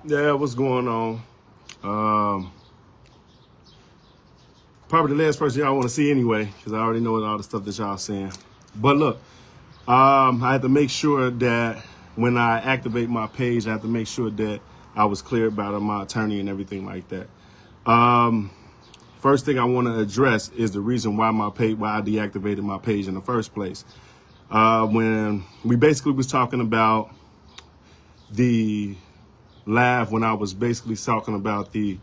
Yeah, what's going on? Um, Probably the last person y'all want to see anyway, because I already know all the stuff that y'all saying. But look, I have to make sure that when I activate my page, I have to make sure that I was clear about my attorney and everything like that. First thing I want to address is the reason why why I deactivated my page in the first place. When we basically was talking about the live, when I was basically talking about the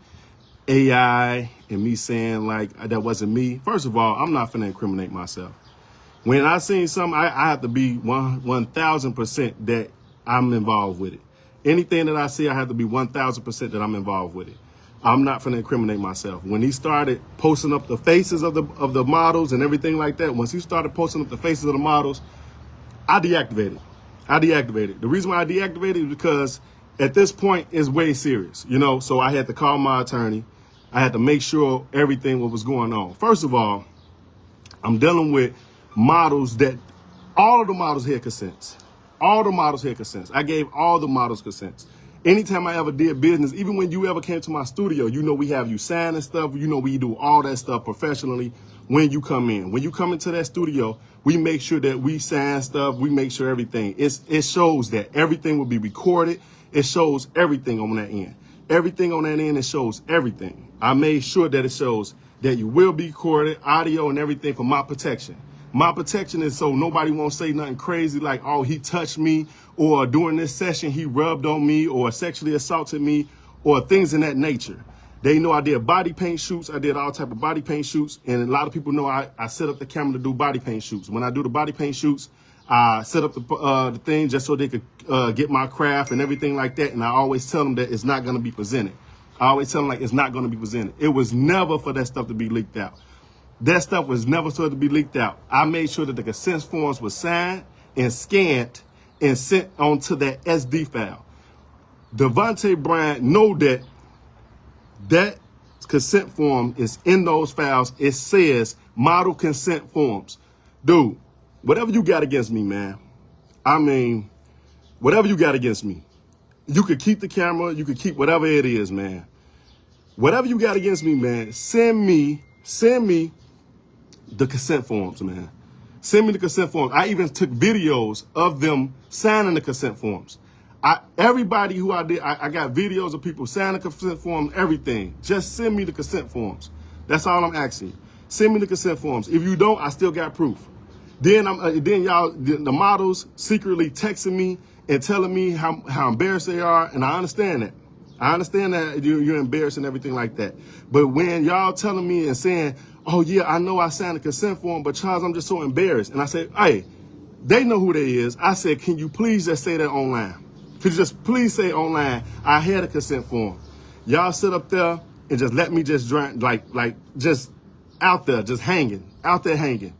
AI and me saying like that wasn't me. First of all, I'm not finna incriminate myself. When I seen something, I have to be 1,000% that I'm involved with it. Anything that I see, I have to be 1,000% that I'm involved with it. I'm not finna incriminate myself. When he started posting up the faces of the models and everything like that, once he started posting up the faces of the models, I deactivated. The reason why I deactivated is because at this point it's way serious, so I had to call my attorney. I had to make sure everything what was going on. First of all, I'm dealing with models that all of the models had consents. All the models had consents. I gave all the models consents. Anytime I ever did business, even when you ever came to my studio, we have you sign and stuff. We do all that stuff professionally when you come in. When you come into that studio, we make sure that we sign stuff. We make sure everything. It shows that everything will be recorded. It shows everything on that end. Everything on that end, it shows everything. I made sure that it shows that you will be recorded, audio and everything for my protection. My protection is so nobody won't say nothing crazy like, oh, he touched me, or during this session, he rubbed on me or sexually assaulted me, or things in that nature. They know I did body paint shoots. I did all type of body paint shoots. And a lot of people know I set up the camera to do body paint shoots. When I do the body paint shoots, I set up the thing just so they could get my craft and everything like that. And I always tell them that it's not going to be presented. I always tell them like it's not going to be presented. It was never for that stuff to be leaked out. That stuff was never supposed to be leaked out. I made sure that the consent forms were signed and scanned and sent onto that SD file. Devontae Bryant know that consent form is in those files. It says model consent forms. Dude, whatever you got against me, man. I mean, whatever you got against me. You could keep the camera. You could keep whatever it is, man. Whatever you got against me, man, send me the consent forms, man. Send me the consent forms. I even took videos of them signing the consent forms. Everybody who I got videos of people signing the consent forms, everything. Just send me the consent forms. That's all I'm asking you. Send me the consent forms. If you don't, I still got proof. Then the models secretly texting me and telling me how embarrassed they are, and I understand that. I understand that you're embarrassed and everything like that. But when y'all telling me and saying, oh yeah, I know I signed a consent form, but Charles, I'm just so embarrassed. And I said, hey, they know who they is. I said, can you please just say that online? Could you just please say online, I had a consent form. Y'all sit up there and just let me just like just out there, just hanging, out there hanging.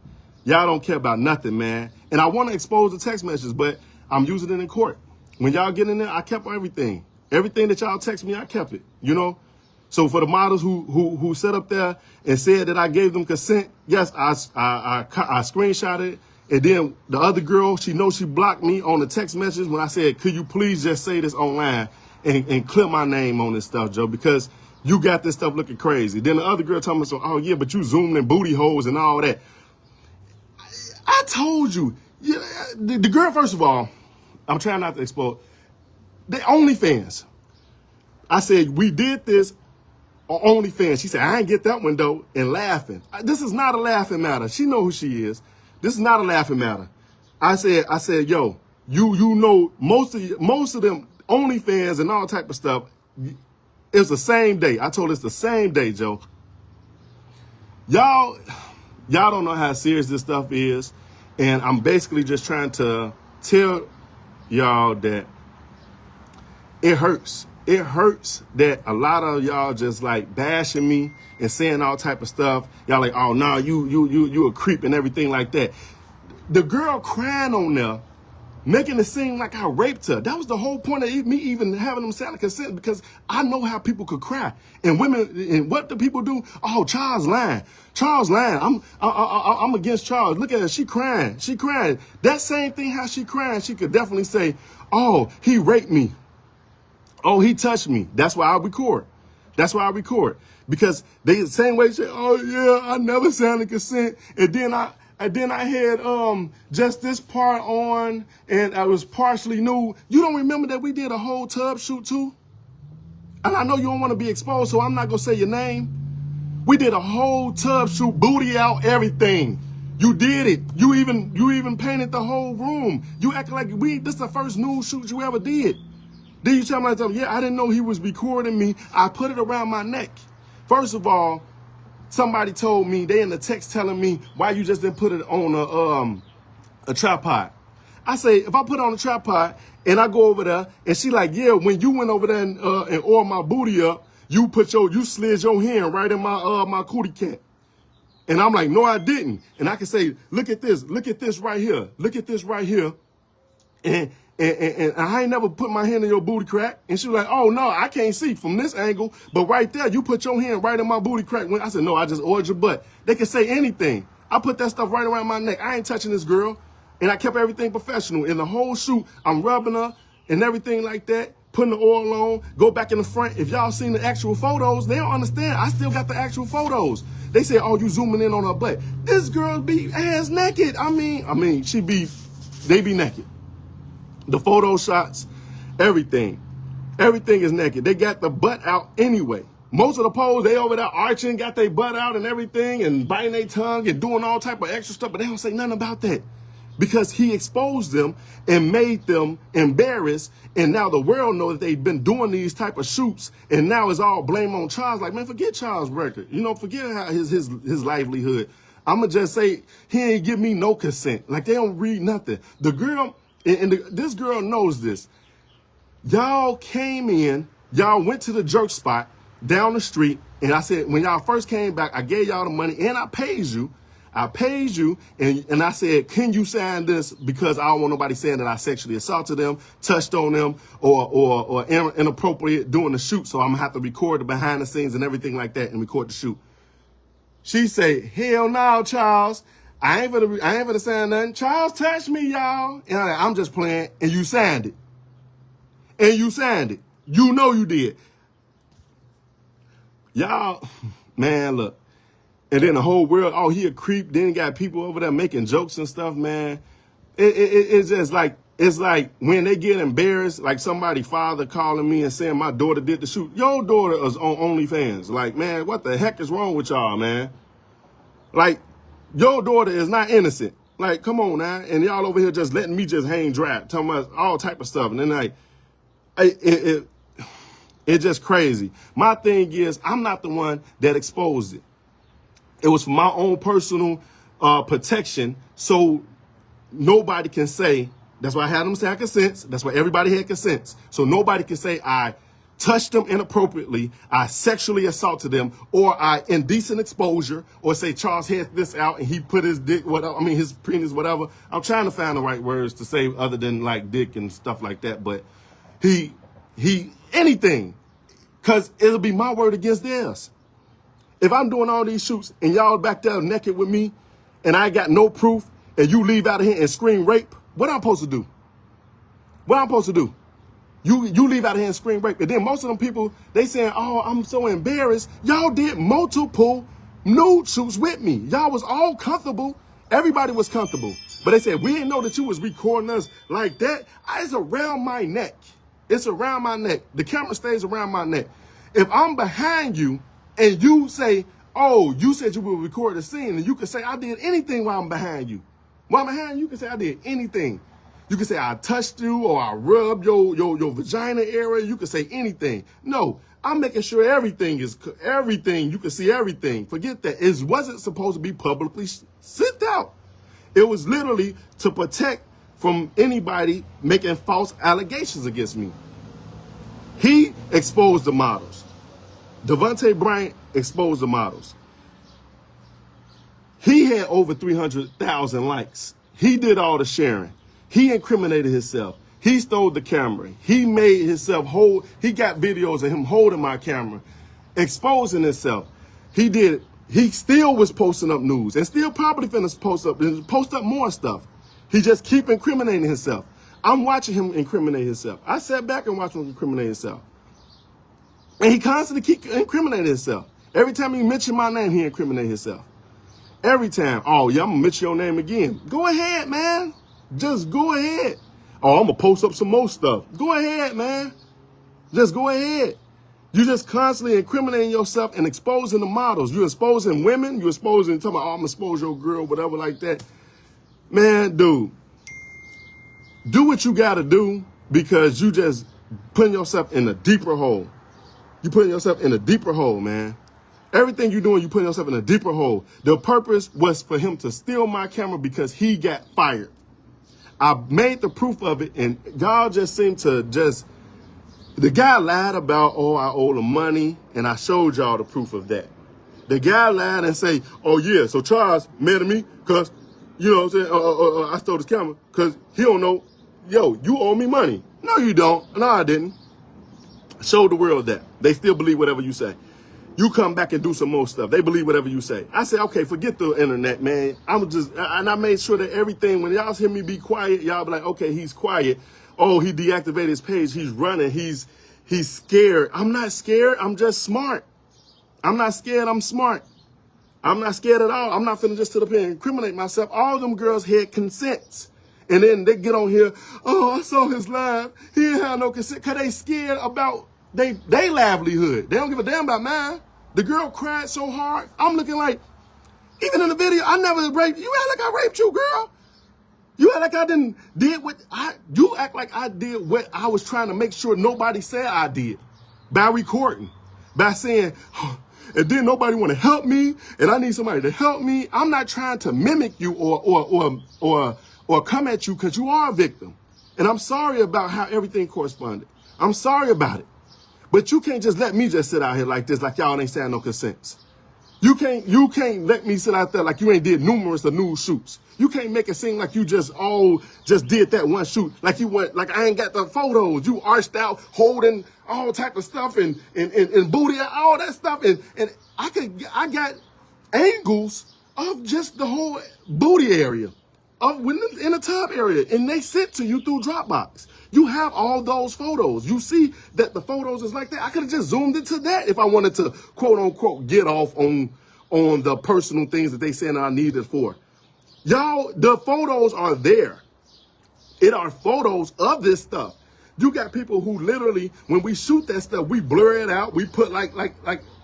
Y'all don't care about nothing, man. And I want to expose the text messages, but I'm using it in court. When y'all get in there, I kept everything. Everything that y'all text me, I kept it, So for the models who sat up there and said that I gave them consent, yes, I screenshotted it. And then the other girl, she knows she blocked me on the text messages when I said, could you please just say this online and clear my name on this stuff, Joe, because you got this stuff looking crazy. Then the other girl told me, so, oh yeah, but you zoomed in booty holes and all that. I told you, yeah, the girl, first of all, I'm trying not to expose. They OnlyFans. I said, we did this on OnlyFans. She said, I ain't get that one though, and laughing. This is not a laughing matter. She know who she is. This is not a laughing matter. I said, yo, you know, most of them OnlyFans and all type of stuff, it's the same day. I told her it's the same day, Joe. Y'all don't know how serious this stuff is. And I'm basically just trying to tell y'all that it hurts. It hurts that a lot of y'all just like bashing me and saying all type of stuff. Y'all like, oh no, you a creep and everything like that. The girl crying on there, making it seem like I raped her. That was the whole point of me even having them sign a consent, because I know how people could cry. And women, and what do people do? Oh, Charles lying. Charles lying. I'm against Charles. Look at her. She crying. She crying. That same thing, how she crying, she could definitely say, oh, he raped me. Oh, he touched me. That's why I record. That's why I record. Because they the same way say, oh yeah, I never signed a consent. And then I had just this part on and I was partially nude. You don't remember that we did a whole tub shoot too? And I know you don't want to be exposed, so I'm not gonna say your name. We did a whole tub shoot, booty out, everything. You did it. You even painted the whole room. You acting like this is the first nude shoot you ever did. Then you tell myself, yeah, I didn't know he was recording me. I put it around my neck. First of all, somebody told me, they in the text telling me, why you just didn't put it on a tripod. I say, if I put it on a tripod and I go over there and she like, yeah, when you went over there and oiled my booty up, you slid your hand right in my cootie cat. And I'm like, no, I didn't. And I can say, look at this right here. Look at this right here. And I ain't never put my hand in your booty crack. And she was like, oh, no, I can't see from this angle. But right there, you put your hand right in my booty crack. I said, no, I just oiled your butt. They can say anything. I put that stuff right around my neck. I ain't touching this girl. And I kept everything professional. In the whole shoot, I'm rubbing her and everything like that, putting the oil on, go back in the front. If y'all seen the actual photos, they don't understand. I still got the actual photos. They say, oh, you zooming in on her butt. This girl be ass naked. I mean, they be naked. The photo shots, everything is naked. They got the butt out anyway. Most of the poles, they over there arching, got their butt out and everything and biting their tongue and doing all type of extra stuff, but they don't say nothing about that because he exposed them and made them embarrassed. And now the world knows that they've been doing these type of shoots and now it's all blame on Charles. Like, man, forget Charles' record. Forget how his livelihood. I'ma just say he ain't give me no consent. Like, they don't read nothing. The girl, this girl knows this. Y'all came in, y'all went to the jerk spot down the street, and I said, when y'all first came back, I gave y'all the money and I paid you. And I said, can you sign this? Because I don't want nobody saying that I sexually assaulted them, touched on them, or inappropriate doing the shoot. So I'm gonna have to record the behind the scenes and everything like that and record the shoot. She say, hell no, Charles. I ain't gonna sign nothing. Charles touched me, y'all. And I'm just playing. And you signed it. You know you did. Y'all, man, look. And then the whole world, oh, he a creep. Then got people over there making jokes and stuff, man. It's just like, it's like when they get embarrassed, like somebody father calling me and saying my daughter did the shoot. Your daughter is on OnlyFans. Like, man, what the heck is wrong with y'all, man? Like, your daughter is not innocent. Like, come on now. And y'all over here just letting me just hang dry, talking about all type of stuff. And then like, it's just crazy. My thing is, I'm not the one that exposed it. It was for my own personal protection, so nobody can say, that's why I had them say I consent. That's why everybody had consents. So nobody can say I touched them inappropriately, I sexually assaulted them, or I indecent exposure, or say Charles had this out and he put his dick, his penis, whatever. I'm trying to find the right words to say other than like dick and stuff like that, but he anything, because it'll be my word against theirs. If I'm doing all these shoots and y'all back there naked with me and I ain't got no proof and you leave out of here and scream rape, what I'm supposed to do? You leave out of here and scream rape. And then most of them people, they saying, oh, I'm so embarrassed. Y'all did multiple nude shoots with me. Y'all was all comfortable. Everybody was comfortable. But they said, we didn't know that you was recording us like that. It's around my neck. It's around my neck. The camera stays around my neck. If I'm behind you, and you say, oh, you said you would record the scene, and you can say, I did anything while I'm behind you. While I'm behind you, you can say, I did anything. You can say, I touched you, or I rubbed your vagina area. You can say anything. No, I'm making sure everything, you can see everything. Forget that. It wasn't supposed to be publicly sent out. It was literally to protect from anybody making false allegations against me. He exposed the models. Devontae Bryant exposed the models. He had over 300,000 likes. He did all the sharing. He incriminated himself. He stole the camera. He made himself hold. He got videos of him holding my camera, exposing himself. He still was posting up news and still probably finna post up more stuff. He just keep incriminating himself. I'm watching him incriminate himself. I sat back and watched him incriminate himself. And he constantly keep incriminating himself. Every time he mention my name, he incriminate himself. Every time. Oh, yeah, I'm going to mention your name again. Go ahead, man. Just go ahead. Oh, I'm going to post up some more stuff. Go ahead, man. Just go ahead. You just constantly incriminating yourself and exposing the models. You're exposing women. You're exposing, talking about, oh, I'm going to expose your girl, whatever like that. Man, dude, do what you got to do because you just putting yourself in a deeper hole. You putting yourself in a deeper hole, man. Everything you're doing, you putting yourself in a deeper hole. The purpose was for him to steal my camera because he got fired. I made the proof of it, and God just seemed to just, the guy lied about, oh, I owe him money, and I showed y'all the proof of that. The guy lied and say, oh, yeah, so Charles mad at me because, you know what I'm saying, I stole his camera because he don't know, yo, you owe me money. No, you don't. No, I didn't. Show the world that. They still believe whatever you say. You come back and do some more stuff. They believe whatever you say. I said, okay, forget the internet, man. And I made sure that everything, when y'all hear me be quiet, y'all be like, okay, he's quiet. Oh, he deactivated his page. He's running. He's scared. I'm not scared. I'm just smart. I'm not scared. I'm smart. I'm not scared at all. I'm not finna just sit up here and incriminate myself. All them girls had consents. And then they get on here, oh, I saw his live. He didn't have no consent because they scared about they livelihood. They don't give a damn about mine. The girl cried so hard. I'm looking like, even in the video, I never raped you. Act like I raped you, girl. You act like I you act like I did what I was trying to make sure nobody said I did. By recording. By saying, oh, and then nobody want to help me, and I need somebody to help me. I'm not trying to mimic you or come at you because you are a victim. And I'm sorry about how everything corresponded. I'm sorry about it. But you can't just let me just sit out here like this, like y'all ain't saying no consents. You can't let me sit out there like you ain't did numerous of nude shoots. You can't make it seem like you just did that one shoot. Like you went, like I ain't got the photos. You arched out, holding all type of stuff and booty, all that stuff. And I got angles of just the whole booty area. In the top area, and they sent to you through Dropbox. You have all those photos. You see that the photos is like that. I could have just zoomed into that if I wanted to, quote unquote, get off on the personal things that they saying I needed for. Y'all, the photos are there. It are photos of this stuff. You got people who literally, when we shoot that stuff, we blur it out. We put like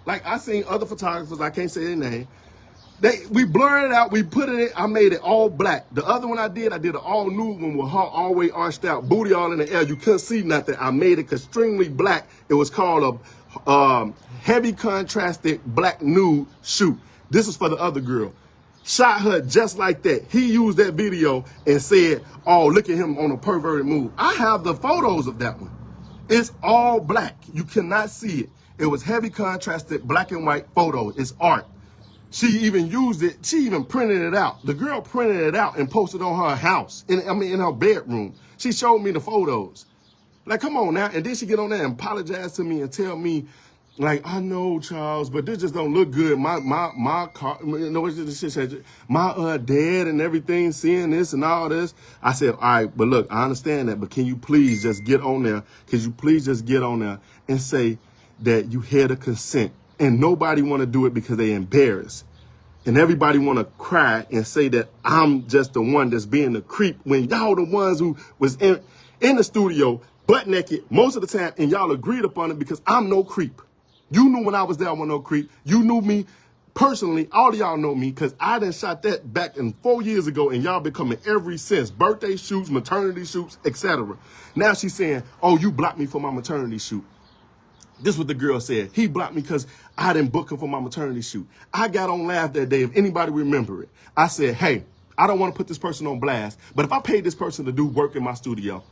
I seen other photographers, I can't say their name. We blurred it out, we put it in, I made it all black. The other one I did an all nude one with her all the way arched out, booty all in the air. You couldn't see nothing. I made it extremely black. It was called a heavy contrasted black nude shoot. This is for the other girl. Shot her just like that. He used that video and said, oh, look at him on a perverted move. I have the photos of that one. It's all black. You cannot see it. It was heavy contrasted black and white photo. It's art. She even used it. She even printed it out. The girl printed it out and posted on her house. In her bedroom. She showed me the photos. Like, come on now. And then she get on there and apologize to me and tell me, like, I know, Charles, but this just don't look good. My car, you know, she said, my dad and everything, seeing this and all this. I said, all right, but look, I understand that, but can you please just get on there? Could you please just get on there and say that you had a consent? And nobody want to do it because they embarrassed. And everybody want to cry and say that I'm just the one that's being the creep when y'all the ones who was in the studio butt naked most of the time, and y'all agreed upon it because I'm no creep. You knew when I was there I was no creep. You knew me personally. All of y'all know me because I done shot that back in 4 years ago, and y'all been coming every since. Birthday shoots, maternity shoots, etc. Now she's saying, oh, you blocked me for my maternity shoot. This is what the girl said. He blocked me because I didn't book him for my maternity shoot. I got on live that day, if anybody remember it. I said, hey, I don't want to put this person on blast, but if I paid this person to do work in my studio,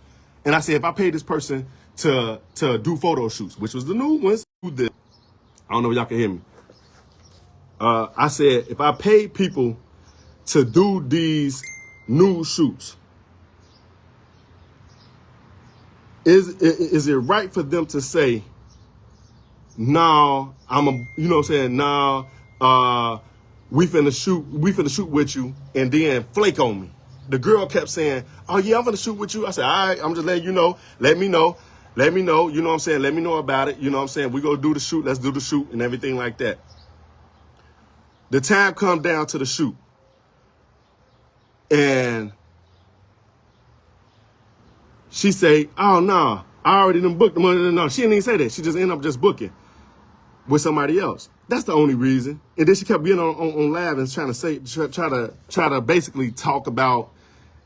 and I said, if I paid this person to do photo shoots, which was the new ones, who did, I don't know if y'all can hear me. I said, if I paid people to do these nude shoots, is it right for them to say, no, you know what I'm saying, no, we finna shoot with you and then flake on me. The girl kept saying, oh yeah, I'm finna shoot with you. I said, all right, I'm just letting you know, let me know. Let me know, you know what I'm saying? Let me know about it. You know what I'm saying? We go do the shoot. Let's do the shoot and everything like that. The time come down to the shoot. And she say, oh, no, I already done booked the money. No, she didn't even say that. She just ended up just booking with somebody else. That's the only reason. And then she kept being on live and trying to say, try to basically talk about,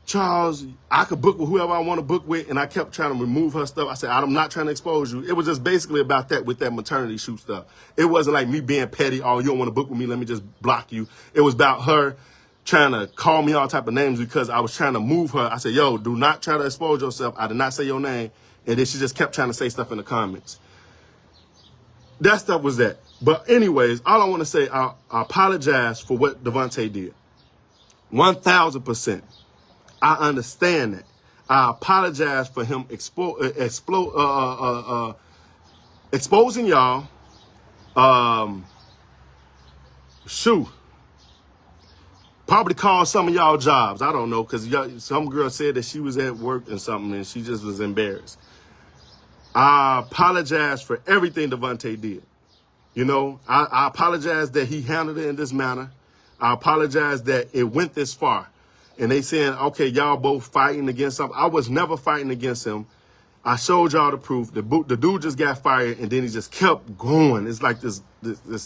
Charles, I could book with whoever I want to book with. And I kept trying to remove her stuff. I said, I'm not trying to expose you. It was just basically about that with that maternity shoot stuff. It wasn't like me being petty. Oh, you don't want to book with me. Let me just block you. It was about her trying to call me all type of names because I was trying to move her. I said, yo, do not try to expose yourself. I did not say your name. And then she just kept trying to say stuff in the comments. That stuff was that. But anyways, all I want to say, I apologize for what Devontae did. 1,000%. I understand that. I apologize for him exposing y'all. Shoot. Probably called some of y'all jobs. I don't know, because some girl said that she was at work and something and she just was embarrassed. I apologize for everything Devontae did. You know, I apologize that he handled it in this manner. I apologize that it went this far. And they saying, okay, y'all both fighting against something. I was never fighting against him. I showed y'all the proof. The dude just got fired, and then he just kept going. It's like this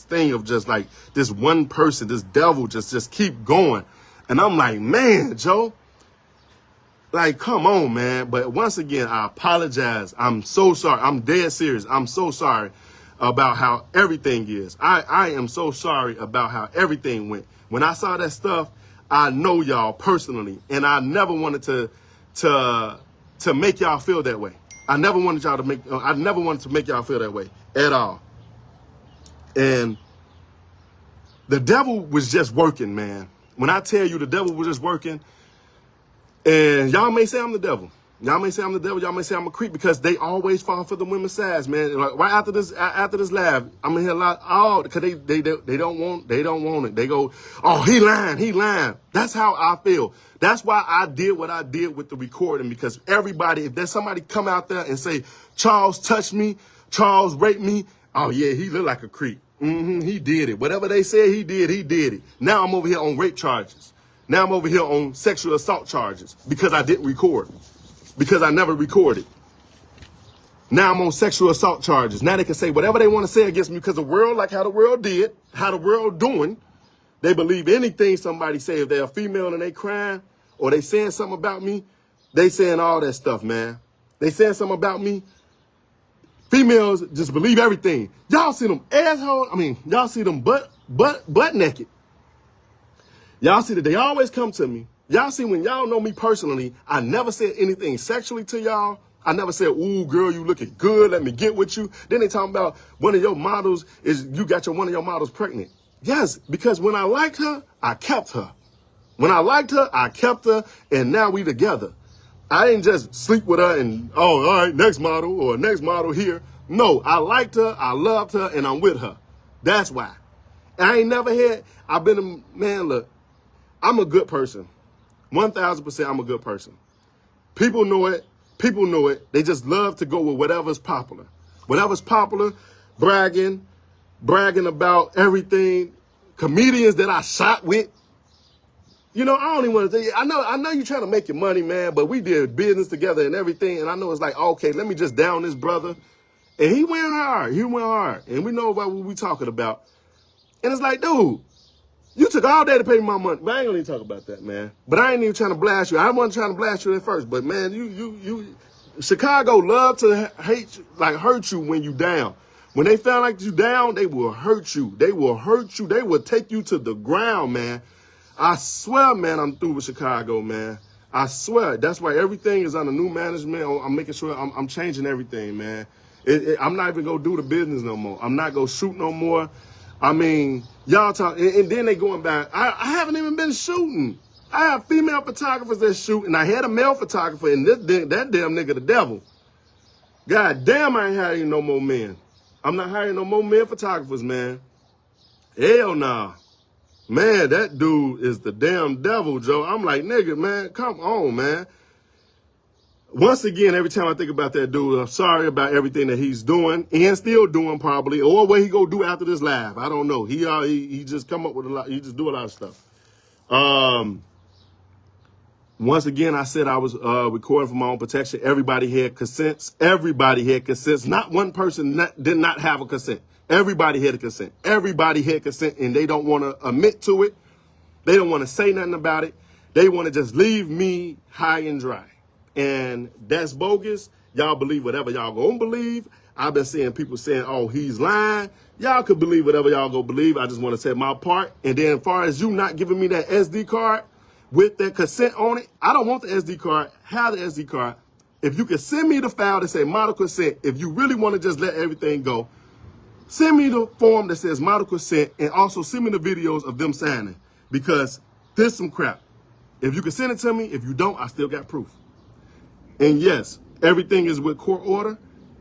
thing of just like this one person, this devil just keep going. And I'm like, man, Joe, like, come on, man. But once again, I apologize. I'm so sorry. I'm dead serious. I'm so sorry about how everything is. I am so sorry about how everything went. When I saw that stuff, I know y'all personally, and I never wanted to make y'all feel that way. I never wanted to make y'all feel that way at all. And the devil was just working, man. When I tell you the devil was just working, and y'all may say I'm the devil. Y'all may say I'm the devil. Y'all may say I'm a creep, because they always fall for the women's sides, man. Like right after this live, I'm gonna hear a lot. Because they don't want it. They go, oh, he lying. That's how I feel. That's why I did what I did with the recording, because everybody, if there's somebody come out there and say Charles touched me, Charles raped me, oh yeah, he looked like a creep. He did it. Whatever they said he did it. Now I'm over here on rape charges. Now I'm over here on sexual assault charges because I didn't record. Because I never recorded. Now I'm on sexual assault charges. Now they can say whatever they want to say against me, because the world, like how the world did, how the world doing, they believe anything somebody say. If they're a female and they crying or they saying something about me, they saying all that stuff, man. They saying something about me. Females just believe everything. Y'all see them assholes. Y'all see them butt naked. Y'all see that they always come to me. Y'all see, when y'all know me personally, I never said anything sexually to y'all. I never said, ooh, girl, you looking good. Let me get with you. Then they talking about one of your models you got one of your models pregnant. Yes, because when I liked her, I kept her. When I liked her, I kept her, and now we together. I didn't just sleep with her and, oh, all right, next model or next model here. No, I liked her, I loved her, and I'm with her. That's why. I ain't never had, man, look, I'm a good person. 1,000% I'm a good person. People know it. People know it. They just love to go with whatever's popular. Whatever's popular, bragging about everything. Comedians that I shot with. You know, I don't even want to say, I know you're trying to make your money, man, but we did business together and everything. And I know it's like, okay, let me just down this brother. And he went hard. And we know about what we talking about. And it's like, dude, you took all day to pay my money. But I ain't gonna even talk about that, man. But I ain't even trying to blast you. I wasn't trying to blast you at first. But man, you Chicago love to hurt you when you down. When they feel like you down, they will hurt you. They will hurt you. They will take you to the ground, man. I swear, man, I'm through with Chicago, man. I swear. That's why everything is under new management. I'm making sure I'm changing everything, man. I'm not even gonna do the business no more. I'm not gonna shoot no more. Y'all talk, and then they going back. I haven't even been shooting. I have female photographers that shoot, and I had a male photographer, and that damn nigga the devil. God damn, I ain't hiring no more men. I'm not hiring no more men photographers, man. Hell nah. Man, that dude is the damn devil, Joe. I'm like, nigga, man, come on, man. once again, every time I think about that dude, I'm sorry about everything that he's doing and still doing probably, or what he go do after this live. I don't know. He just come up with a lot. He just do a lot of stuff. Once again, I said I was recording for my own protection. Everybody had consents. Everybody had consents. Not one person did not have a consent. Everybody had a consent. Everybody had consent, and they don't want to admit to it. They don't want to say nothing about it. They want to just leave me high and dry. And that's bogus. Y'all believe whatever y'all gonna believe. I've been seeing people saying, oh, he's lying. Y'all could believe whatever y'all go believe. I just want to say my part. And then as far as you not giving me that SD card with that consent on it, I don't want the SD card. Have the SD card. If you can send me the file that say model consent, if you really want to just let everything go, send me the form that says model consent, and also send me the videos of them signing, because this some crap. If you can send it to me, if you don't, I still got proof. And yes, everything is with court order.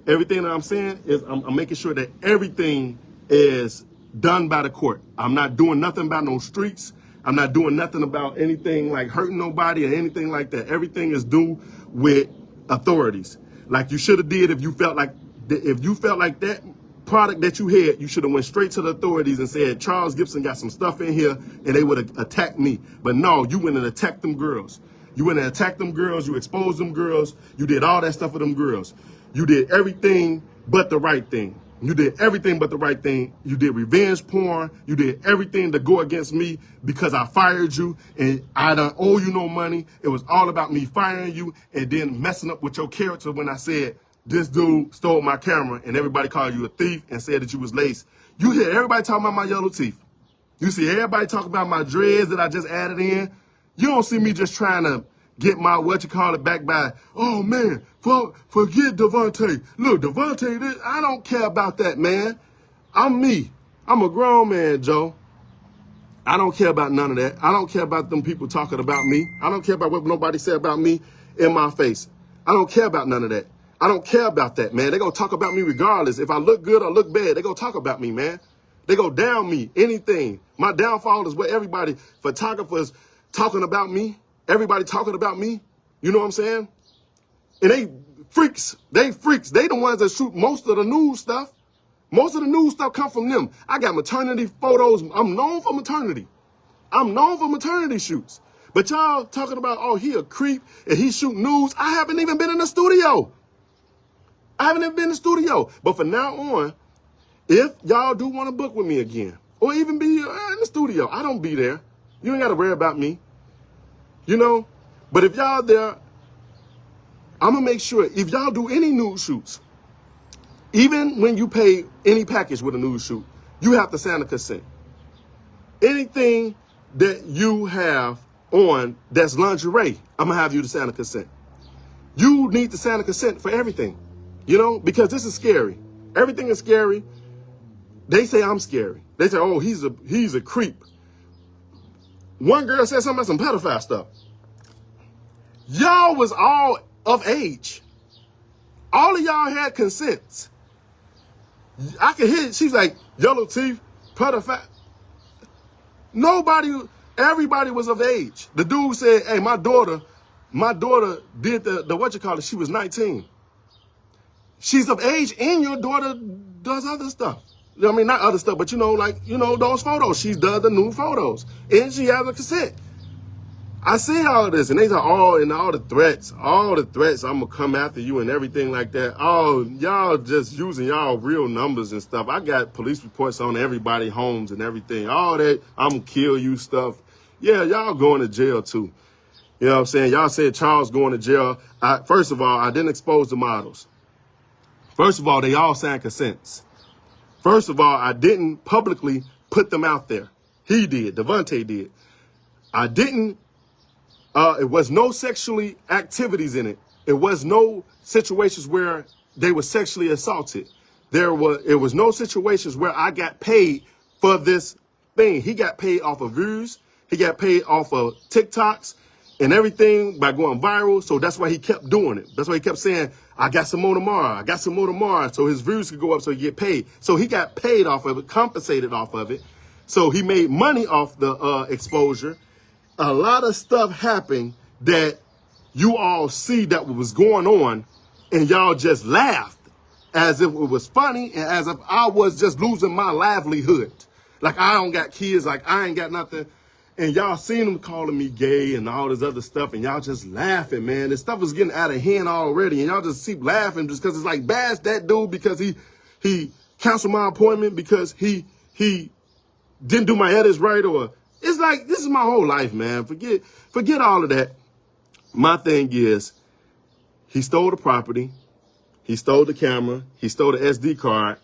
Everything that I'm saying is I'm making sure that everything is done by the court. I'm not doing nothing about no streets. I'm not doing nothing about anything like hurting nobody or anything like that. Everything is due with authorities. Like you should have did if you felt like that product that you had, you should have went straight to the authorities and said, Charles Gipson got some stuff in here, and they would have attacked me. But no, you went and attacked them girls. You went and attacked them girls. You exposed them girls. You did all that stuff with them girls. You did everything but the right thing. You did everything but the right thing. You did revenge porn. You did everything to go against me because I fired you and I don't owe you no money. It was all about me firing you and then messing up with your character when I said, this dude stole my camera, and everybody called you a thief and said that you was laced. You hear everybody talking about my yellow teeth. You see everybody talking about my dreads that I just added in. You don't see me just trying to get my back by, oh man, forget Devontae. Look, Devontae, I don't care about that, man. I'm me. I'm a grown man, Joe. I don't care about none of that. I don't care about them people talking about me. I don't care about what nobody said about me in my face. I don't care about none of that. I don't care about that, man. They're going to talk about me regardless. If I look good or look bad, they're going to talk about me, man. They go down me, anything. My downfall is what everybody, photographers talking about me. Everybody talking about me. You know what I'm saying? And they freaks. They the ones that shoot most of the news stuff. Most of the news stuff come from them. I got maternity photos. I'm known for maternity. I'm known for maternity shoots. But y'all talking about, oh, he a creep and he shoot news. I haven't even been in the studio. I haven't even been in the studio. But from now on, if y'all do want to book with me again, or even be in the studio, I don't be there. You ain't got to worry about me. You know? But if y'all there, I'm going to make sure, if y'all do any nude shoots, even when you pay any package with a nude shoot, you have to sign a consent. Anything that you have on that's lingerie, I'm going to have you to sign a consent. You need to sign a consent for everything. You know, because this is scary. Everything is scary. They say I'm scary. They say, oh, he's a creep. One girl said something about some pedophile stuff. Y'all was all of age. All of y'all had consents. I could hear it. She's like, yellow teeth, pedophile. Everybody was of age. The dude said, hey, my daughter did she was 19. She's of age, and your daughter does other stuff. I mean, not other stuff, but those photos. She does the new photos, and she has a consent. I see all this, and they say, all the threats, I'm gonna come after you and everything like that. Oh, y'all just using y'all real numbers and stuff. I got police reports on everybody homes and everything. All that, I'm gonna kill you stuff. Yeah, y'all going to jail too. You know what I'm saying? Y'all said Charles going to jail. First of all, I didn't expose the models. First of all, they all signed consents. First of all, I didn't publicly put them out there. He did. Devontae did. I didn't. It was no sexually activities in it. It was no situations where they were sexually assaulted. It was no situations where I got paid for this thing. He got paid off of views. He got paid off of TikToks and everything by going viral. So that's why he kept doing it. That's why he kept saying, I got some more tomorrow. I got some more tomorrow. So his views could go up so he get paid. So he got paid off of it, compensated off of it. So he made money off the exposure. A lot of stuff happened that you all see that what was going on and y'all just laughed as if it was funny and as if I was just losing my livelihood. Like I don't got kids, like I ain't got nothing. And y'all seen them calling me gay and all this other stuff, and y'all just laughing, man. This stuff was getting out of hand already, and y'all just keep laughing just because it's like, bash that dude because he canceled my appointment because he didn't do my edits right, or it's like, this is my whole life, man. Forget all of that. My thing is, he stole the property, he stole the camera, he stole the SD card,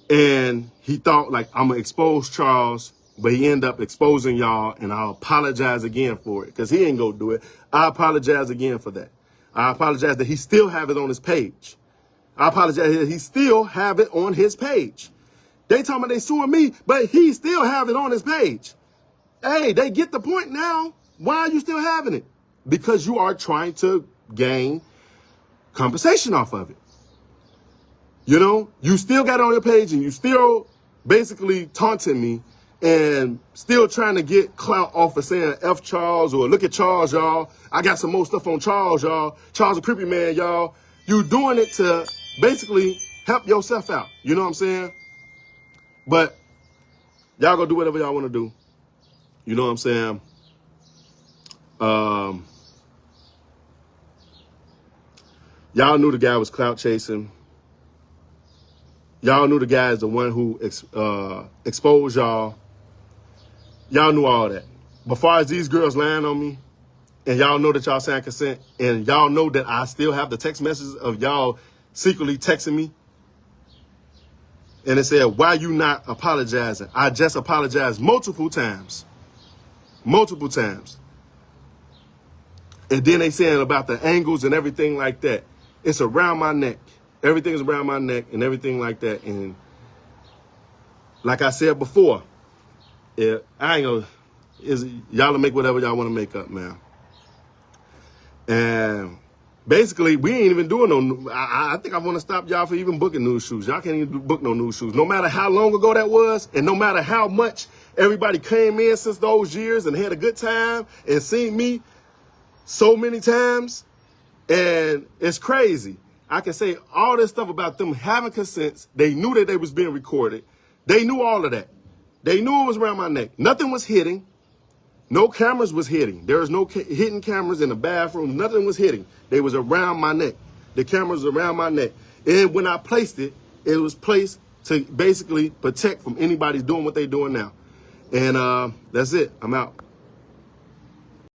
and he thought like, I'm gonna expose Charles, but he ended up exposing y'all, and I'll apologize again for it because he ain't gonna do it. I apologize again for that. I apologize that he still have it on his page. I apologize that he still have it on his page. They talking about they suing me, but he still have it on his page. Hey, they get the point now. Why are you still having it? Because you are trying to gain compensation off of it. You know, you still got it on your page and you still basically taunting me and still trying to get clout off of saying F Charles or look at Charles, y'all. I got some more stuff on Charles, y'all. Charles a creepy man, y'all. You doing it to basically help yourself out. You know what I'm saying? But y'all gonna do whatever y'all want to do. You know what I'm saying? Y'all knew the guy was clout chasing. Y'all knew the guy is the one who exposed y'all. Y'all knew all that. But far as these girls lying on me, and y'all know that y'all signed consent, and y'all know that I still have the text messages of y'all secretly texting me, and it said, why you not apologizing? I just apologized multiple times. Multiple times. And then they saying about the angles and everything like that. It's around my neck. Everything is around my neck and everything like that. And like I said before, I ain't gonna, y'all make whatever y'all want to make up, man. And basically, we ain't even doing no, I think I want to stop y'all for even booking news shoots. Y'all can't even book no news shoots. No matter how long ago that was, and no matter how much everybody came in since those years and had a good time and seen me so many times, and it's crazy. I can say all this stuff about them having consents. They knew that they was being recorded. They knew all of that. They knew it was around my neck. Nothing was hitting. No cameras was hitting. There was no hidden cameras in the bathroom. Nothing was hitting. They was around my neck. The cameras was around my neck. And when I placed it, it was placed to basically protect from anybody doing what they doing now. And that's it. I'm out.